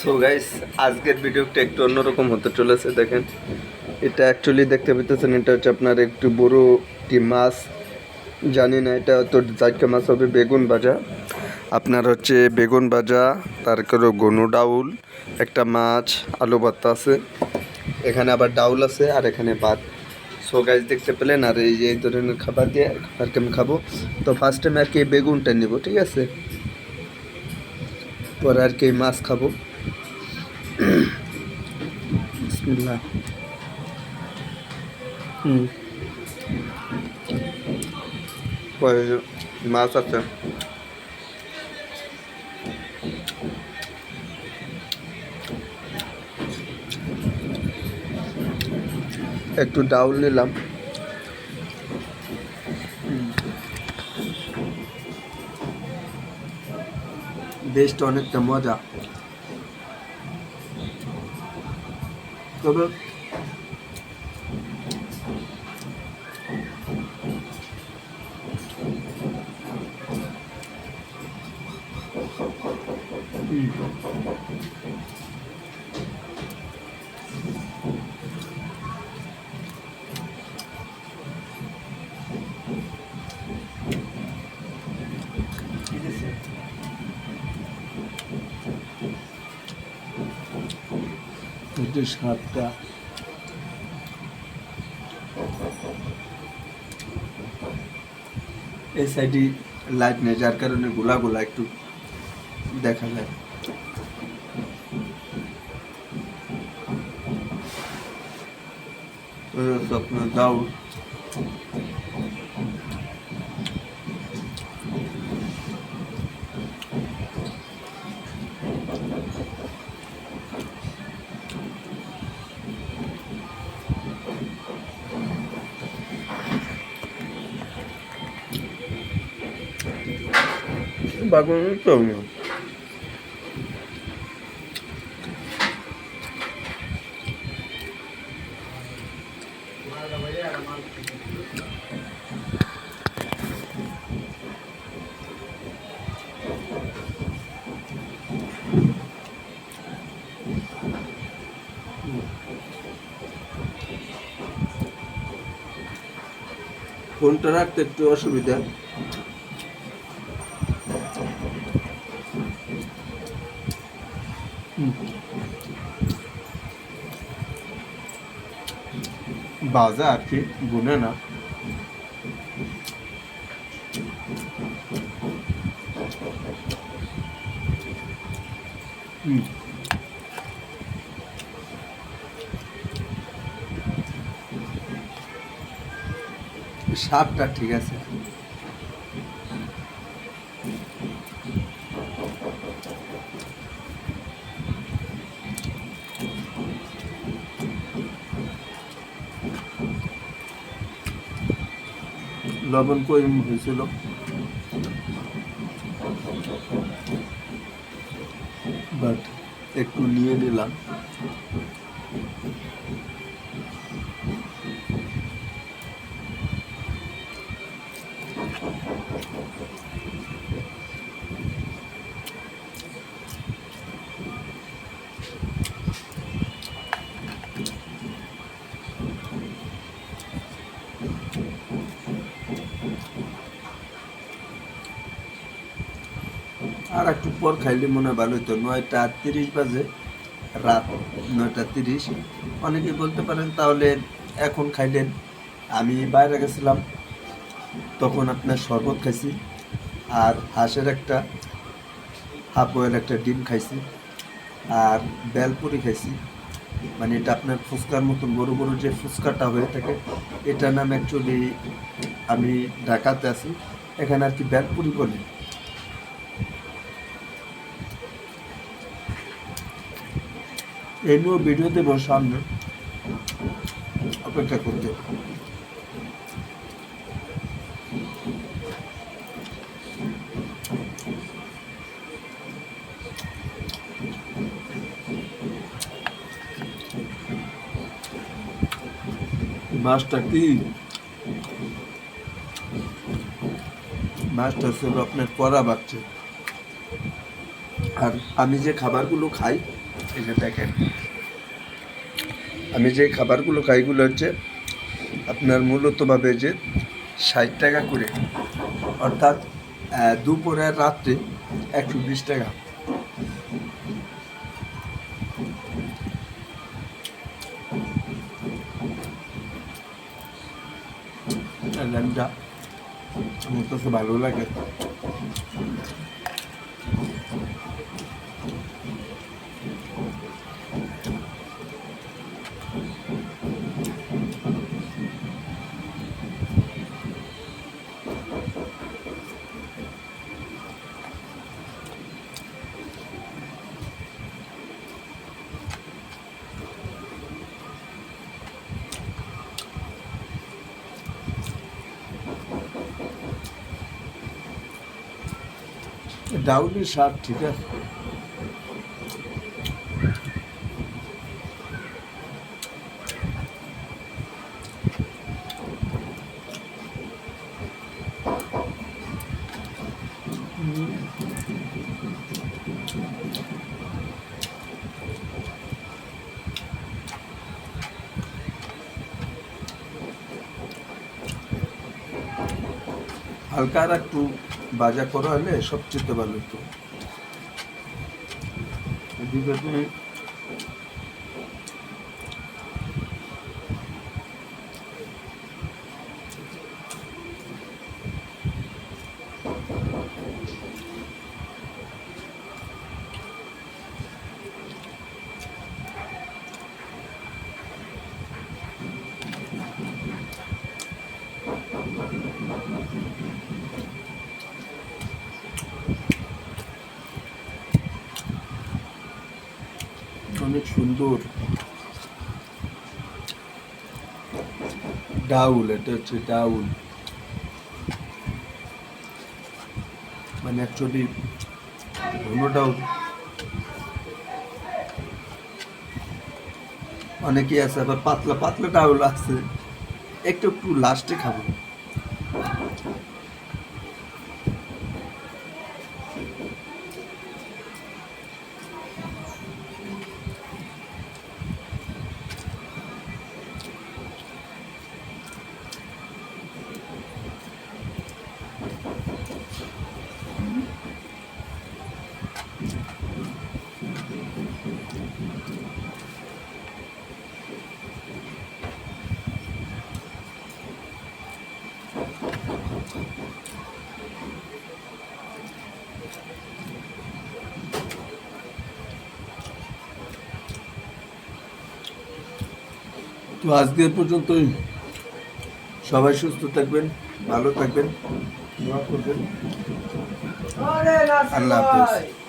So guys, আজকের ভিডিওটা একটু অন্যরকম হতে চলেছে। দেখেন, এটা অ্যাকচুয়ালি দেখতে পেতেছেন, এটা হচ্ছে আপনার একটু বড় একটি মাছ। জানি না এটা তো জাটকা মাছ হবে। বেগুন ভাজা, আপনার হচ্ছে বেগুন ভাজা, তারপরে গনু ডাউল, একটা মাছ, আলু ভর্তা আছে, এখানে আবার ডাউল আছে, আর এখানে ভাত। সো গাইস, দেখতে পেলেন। আর এই যে এই ধরনের খাবার দিয়ে আর কি আমি খাবো। তো ফার্স্ট টাইম আর কি বেগুনটা নিব, ঠিক আছে, পরে আর কি মাছ খাবো। বিসমিল্লাহ। পরে মাছ আছে, একটু ডাউল নিলাম। বেশটা অনেকটা মজা, তবে একটু স্বাদটা এই সাইডে লাইট নেই, যার কারণে গোলা গোলা একটু দেখা যায়। আপনার ডাউল, বাগুন চাউমিন। ফোনটা রাখতে একটু অসুবিধা। বাজা আর কি, গুনে না। স্বাদটা ঠিক আছে। লবণ কম হয়েছিল, বাট একটু নিয়ে নিলাম। আর একটু পর খাইলে মনে হয় ভালো হতো। 9:30 বাজে, রাত 9:30। অনেকে বলতে পারেন তাহলে এখন খাইলেন। আমি বাইরে গেছিলাম, তখন আপনার শরবত খাইছি, আর হাঁসের একটা হাফ বয়েল একটা ডিম খাইছি, আর বেলপুরি খাইছি। মানে এটা আপনার ফুচকার মতন বড় বড় যে ফুচকাটা হয়ে থাকে, এটার নাম অ্যাকচুয়ালি, আমি ঢাকাতে আছি, এখানে আর কি বেলপুরি বলে। এই নিয়েও ভিডিও দেবো সামনে, অপেক্ষা করতে। মাছটা কি, মাছটা ছিল আপনার কড়া বাচ্চা। আর আমি যে খাবারগুলো খাই এই যে দেখেন, আমি যে খাবারগুলো খাইগুলো হচ্ছে আপনার মূলতভাবে যে 60 টাকা করে, অর্থাৎ দুপুরে আর রাত্রে 120 টাকা। ল্যাম্পটা আমার কাছে ভালো লাগে। ডাউলের স্বাদ ঠিক আছে। হালকা আর একটু ভাজা করা হলে সবচেয়ে ভালো হতো। এদিকে তুমি অনেক সুন্দর ডাউল, এটা হচ্ছে ডাউল, মানে অ্যাকচুয়ালি ঘন ডাউল। অনেকেই আছে আবার পাতলা পাতলা ডাউল আছে, একটু একটু লাস্টে খাবো। তো আজকের পর্যন্তই। সবাই সুস্থ থাকবেন, ভালো থাকবেন, দোয়া করবেন। আল্লাহ হাফেজ।